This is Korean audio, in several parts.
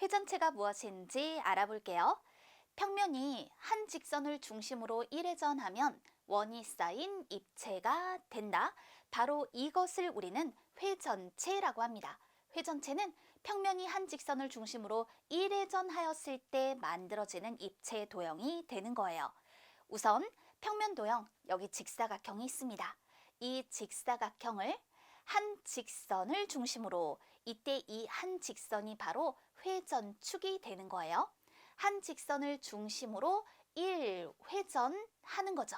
회전체가 무엇인지 알아볼게요. 평면이 한 직선을 중심으로 일회전하면 원이 쌓인 입체가 된다. 바로 이것을 우리는 회전체라고 합니다. 회전체는 평면이 한 직선을 중심으로 일회전하였을 때 만들어지는 입체 도형이 되는 거예요. 우선 평면 도형, 여기 직사각형이 있습니다. 이 직사각형을 한 직선을 중심으로, 이때 이 한 직선이 바로 회전축이 되는 거예요. 한 직선을 중심으로 1회전하는 거죠.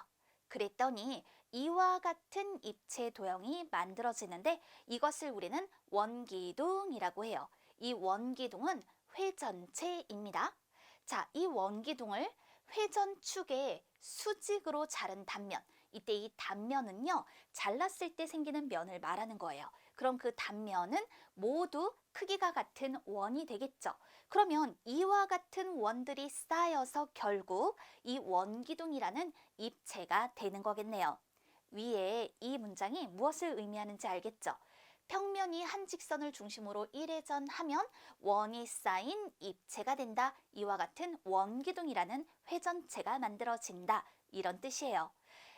그랬더니 이와 같은 입체 도형이 만들어지는데 이것을 우리는 원기둥이라고 해요. 이 원기둥은 회전체입니다. 자, 이 원기둥을 회전축의 수직으로 자른 단면, 이때 이 단면은요, 잘랐을 때 생기는 면을 말하는 거예요. 그럼 그 단면은 모두 크기가 같은 원이 되겠죠. 그러면 이와 같은 원들이 쌓여서 결국 이 원기둥이라는 입체가 되는 거겠네요. 위에 이 문장이 무엇을 의미하는지 알겠죠? 평면이 한 직선을 중심으로 일회전하면 원이 쌓인 입체가 된다. 이와 같은 원기둥이라는 회전체가 만들어진다. 이런 뜻이에요.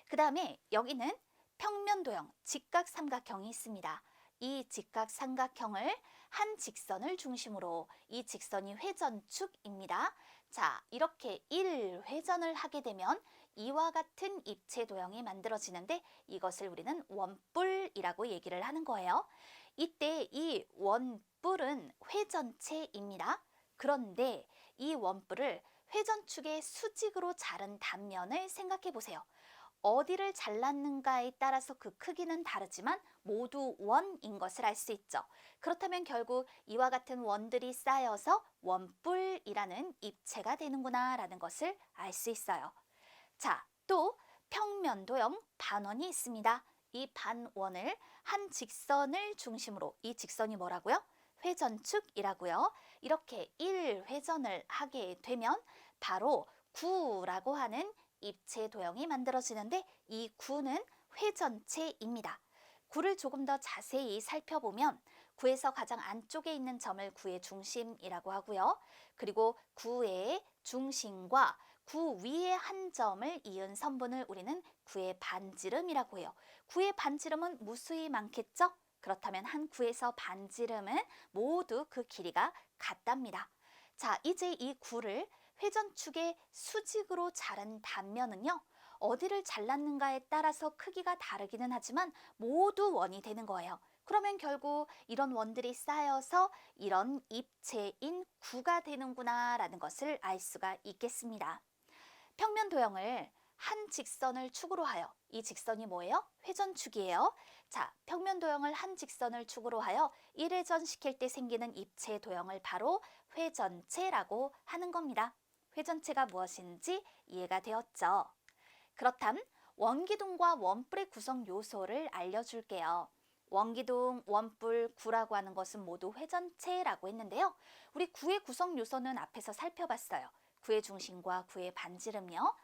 그 다음에 여기는 평면도형, 직각삼각형이 있습니다. 이 직각삼각형을 한 직선을 중심으로, 이 직선이 회전축입니다. 자, 이렇게 1회전을 하게 되면 이와 같은 입체 도형이 만들어지는데 이것을 우리는 원뿔이라고 얘기를 하는 거예요. 이때 이 원뿔은 회전체입니다. 그런데 이 원뿔을 회전축의 수직으로 자른 단면을 생각해 보세요. 어디를 잘랐는가에 따라서 그 크기는 다르지만 모두 원인 것을 알 수 있죠. 그렇다면 결국 이와 같은 원들이 쌓여서 원뿔이라는 입체가 되는구나 라는 것을 알 수 있어요. 자, 또 평면도형 반원이 있습니다. 이 반원을 한 직선을 중심으로, 이 직선이 뭐라고요? 회전축이라고요. 이렇게 1회전을 하게 되면 바로 구라고 하는 입체 도형이 만들어지는데 이 구는 회전체입니다. 구를 조금 더 자세히 살펴보면 구에서 가장 안쪽에 있는 점을 구의 중심이라고 하고요. 그리고 구의 중심과 구 위에 한 점을 이은 선분을 우리는 구의 반지름이라고 해요. 구의 반지름은 무수히 많겠죠? 그렇다면 한 구에서 반지름은 모두 그 길이가 같답니다. 자, 이제 이 구를 회전축의 수직으로 자른 단면은요, 어디를 잘랐는가에 따라서 크기가 다르기는 하지만 모두 원이 되는 거예요. 그러면 결국 이런 원들이 쌓여서 이런 입체인 구가 되는구나 라는 것을 알 수가 있겠습니다. 평면 도형을 한 직선을 축으로 하여, 이 직선이 뭐예요? 회전축이에요. 자, 평면 도형을 한 직선을 축으로 하여 1회전 시킬 때 생기는 입체 도형을 바로 회전체라고 하는 겁니다. 회전체가 무엇인지 이해가 되었죠? 그렇담 원기둥과 원뿔의 구성 요소를 알려줄게요. 원기둥, 원뿔, 구라고 하는 것은 모두 회전체라고 했는데요. 우리 구의 구성 요소는 앞에서 살펴봤어요. 구의 중심과 구의 반지름이요.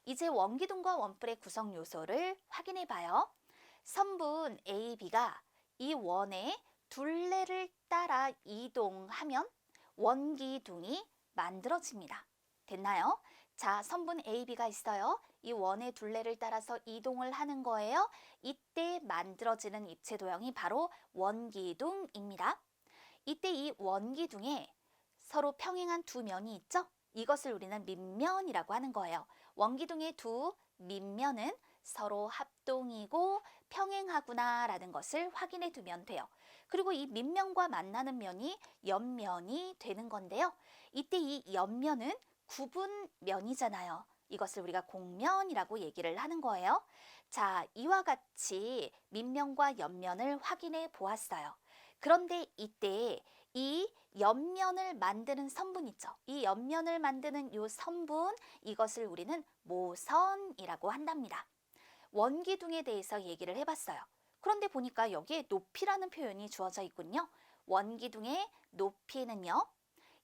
이제 원기둥과 원뿔의 구성 요소를 확인해 봐요. 선분 A, B가 이 원의 둘레를 따라 이동하면 원기둥이 만들어집니다. 됐나요? 자, 선분 A, B가 있어요. 이 원의 둘레를 따라서 이동을 하는 거예요. 이때 만들어지는 입체 도형이 바로 원기둥입니다. 이때 이 원기둥에 서로 평행한 두 면이 있죠? 이것을 우리는 밑면이라고 하는 거예요. 원기둥의 두 밑면은 서로 합동이고 평행하구나 라는 것을 확인해 두면 돼요. 그리고 이 밑면과 만나는 면이 옆면이 되는 건데요. 이때 이 옆면은 구분면이잖아요. 이것을 우리가 곡면이라고 얘기를 하는 거예요. 자, 이와 같이 밑면과 옆면을 확인해 보았어요. 그런데 이때 이 옆면을 만드는 선분 있죠. 이 옆면을 만드는 이 선분, 이것을 우리는 모선이라고 한답니다. 원기둥에 대해서 얘기를 해봤어요. 그런데 보니까 여기에 높이라는 표현이 주어져 있군요. 원기둥의 높이는요,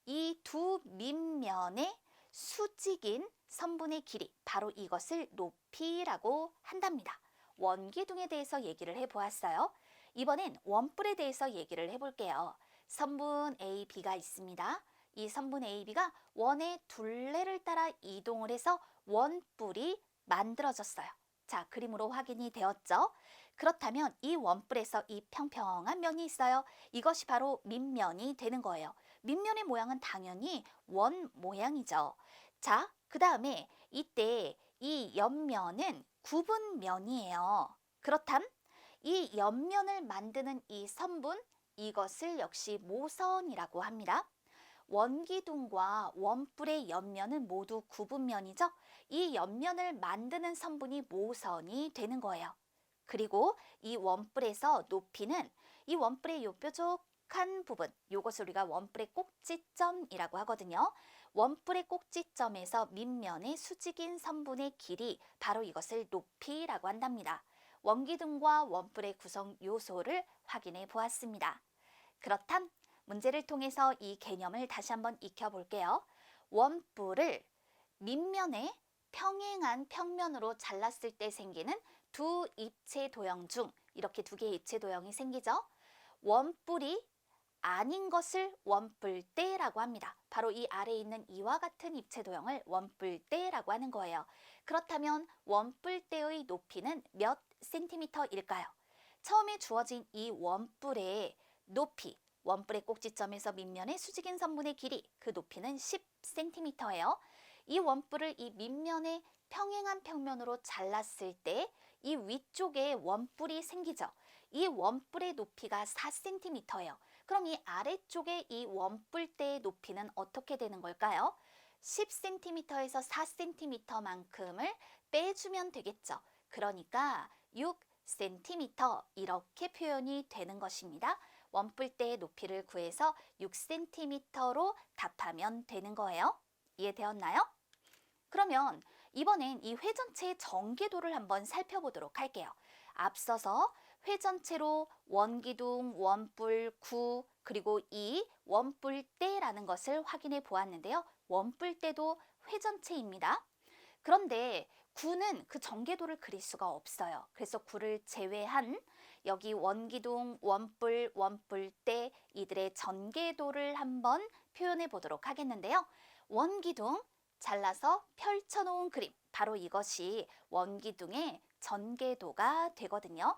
이 두 밑면의 수직인 선분의 길이, 바로 이것을 높이라고 한답니다. 원기둥에 대해서 얘기를 해보았어요. 이번엔 원뿔에 대해서 얘기를 해볼게요. 선분 A, B가 있습니다. 이 선분 AB가 원의 둘레를 따라 이동을 해서 원뿔이 만들어졌어요. 자, 그림으로 확인이 되었죠? 그렇다면 이 원뿔에서 이 평평한 면이 있어요. 이것이 바로 밑면이 되는 거예요. 밑면의 모양은 당연히 원 모양이죠. 자, 그 다음에 이때 이 옆면은 구분면이에요. 그렇담 이 옆면을 만드는 이 선분, 이것을 역시 모선이라고 합니다. 원기둥과 원뿔의 옆면은 모두 구분면이죠. 이 옆면을 만드는 선분이 모선이 되는 거예요. 그리고 이 원뿔에서 높이는 이 원뿔의 요 뾰족한 부분, 요것을 우리가 원뿔의 꼭지점이라고 하거든요. 원뿔의 꼭지점에서 밑면의 수직인 선분의 길이, 바로 이것을 높이라고 한답니다. 원기둥과 원뿔의 구성 요소를 확인해 보았습니다. 그렇담 문제를 통해서 이 개념을 다시 한번 익혀볼게요. 원뿔을 밑면에 평행한 평면으로 잘랐을 때 생기는 두 입체 도형 중 이렇게 두 개의 입체 도형이 생기죠. 원뿔이 아닌 것을 원뿔대라고 합니다. 바로 이 아래에 있는 이와 같은 입체 도형을 원뿔대라고 하는 거예요. 그렇다면 원뿔대의 높이는 몇 센티미터일까요? 처음에 주어진 이 원뿔의 높이, 원뿔의 꼭지점에서 밑면의 수직인 선분의 길이, 그 높이는 10cm예요. 이 원뿔을 이 밑면의 평행한 평면으로 잘랐을 때 이 위쪽에 원뿔이 생기죠. 이 원뿔의 높이가 4cm예요. 그럼 이 아래쪽에 이 원뿔대의 높이는 어떻게 되는 걸까요? 10cm에서 4cm만큼을 빼주면 되겠죠. 그러니까 6cm 이렇게 표현이 되는 것입니다. 원뿔대의 높이를 구해서 6cm로 답하면 되는 거예요. 이해되었나요? 그러면 이번엔 이 회전체의 전개도를 한번 살펴보도록 할게요. 앞서서 회전체로 원기둥, 원뿔, 구, 그리고 이 원뿔대라는 것을 확인해 보았는데요. 원뿔대도 회전체입니다. 그런데 구는 그 전개도를 그릴 수가 없어요. 그래서 구를 제외한 여기 원기둥, 원뿔, 원뿔대 이들의 전개도를 한번 표현해 보도록 하겠는데요. 원기둥, 잘라서 펼쳐놓은 그림, 바로 이것이 원기둥의 전개도가 되거든요.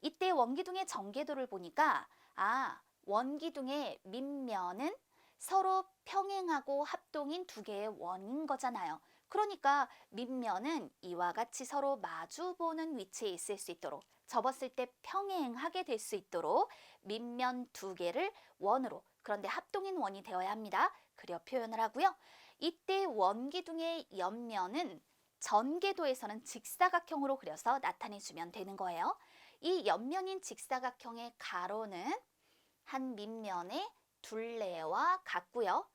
이때 원기둥의 전개도를 보니까 원기둥의 밑면은 서로 평행하고 합동인 두 개의 원인 거잖아요. 그러니까 밑면은 이와 같이 서로 마주보는 위치에 있을 수 있도록, 접었을 때 평행하게 될 수 있도록 밑면 두 개를 원으로, 그런데 합동인 원이 되어야 합니다. 그려 표현을 하고요. 이때 원기둥의 옆면은 전개도에서는 직사각형으로 그려서 나타내주면 되는 거예요. 이 옆면인 직사각형의 가로는 한 밑면의 둘레와 같고요.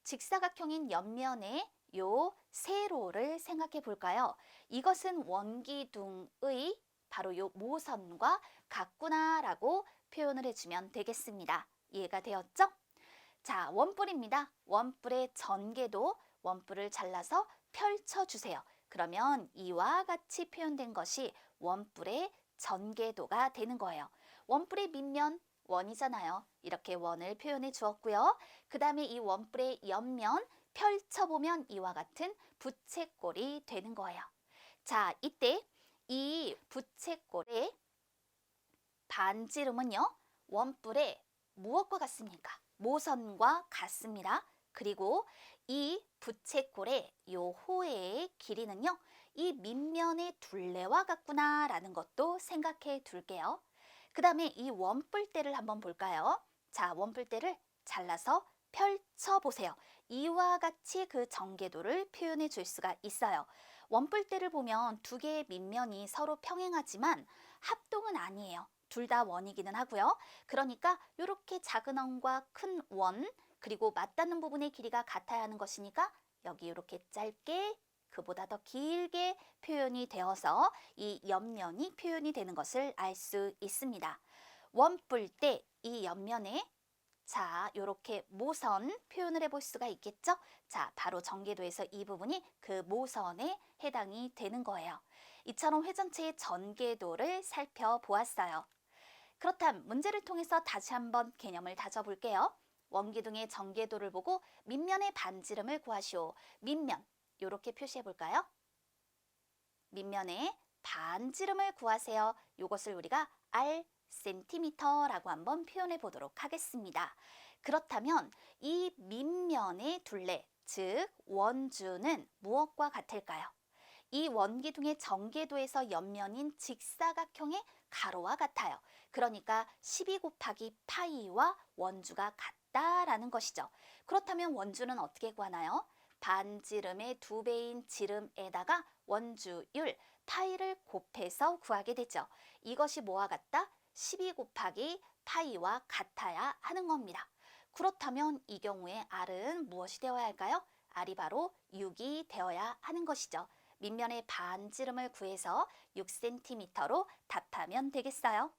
직사각형인 옆면의 요 세로를 생각해 볼까요? 이것은 원기둥의 바로 요 모선과 같구나라고 표현을 해주면 되겠습니다. 이해가 되었죠? 자, 원뿔입니다. 원뿔의 전개도, 원뿔을 잘라서 펼쳐주세요. 그러면 이와 같이 표현된 것이 원뿔의 전개도가 되는 거예요. 원뿔의 밑면 원이잖아요. 이렇게 원을 표현해 주었고요. 그 다음에 이 원뿔의 옆면 펼쳐보면 이와 같은 부채꼴이 되는 거예요. 자, 이때 이 부채꼴의 반지름은요, 원뿔의 무엇과 같습니까? 모선과 같습니다. 그리고 이 부채꼴의 요 호의 길이는요, 이 밑면의 둘레와 같구나 라는 것도 생각해 둘게요. 그 다음에 이 원뿔대를 한번 볼까요? 자, 원뿔대를 잘라서 펼쳐보세요. 이와 같이 그 전개도를 표현해 줄 수가 있어요. 원뿔대를 보면 두 개의 밑면이 서로 평행하지만 합동은 아니에요. 둘 다 원이기는 하고요. 그러니까 이렇게 작은 원과 큰 원, 그리고 맞닿는 부분의 길이가 같아야 하는 것이니까 여기 이렇게 짧게, 그보다 더 길게 표현이 되어서 이 옆면이 표현이 되는 것을 알 수 있습니다. 원뿔대 이 옆면에 자, 이렇게 모선 표현을 해볼 수가 있겠죠? 자, 바로 전개도에서 이 부분이 그 모선에 해당이 되는 거예요. 이처럼 회전체의 전개도를 살펴보았어요. 그렇다면 문제를 통해서 다시 한번 개념을 다져볼게요. 원기둥의 정계도를 보고 밑면의 반지름을 구하시오. 밑면, 이렇게 표시해 볼까요? 밑면의 반지름을 구하세요. 이것을 우리가 R 센티미터라고 한번 표현해 보도록 하겠습니다. 그렇다면 이 밑면의 둘레, 즉 원주는 무엇과 같을까요? 이 원기둥의 정계도에서 옆면인 직사각형의 가로와 같아요. 그러니까 12 곱하기 파이와 원주가 같다라는 것이죠. 그렇다면 원주는 어떻게 구하나요? 반지름의 2배인 지름에다가 원주율 파이를 곱해서 구하게 되죠. 이것이 뭐와 같다? 12 곱하기 파이와 같아야 하는 겁니다. 그렇다면 이 경우에 R은 무엇이 되어야 할까요? R이 바로 6이 되어야 하는 것이죠. 밑면의 반지름을 구해서 6cm로 답하면 되겠어요.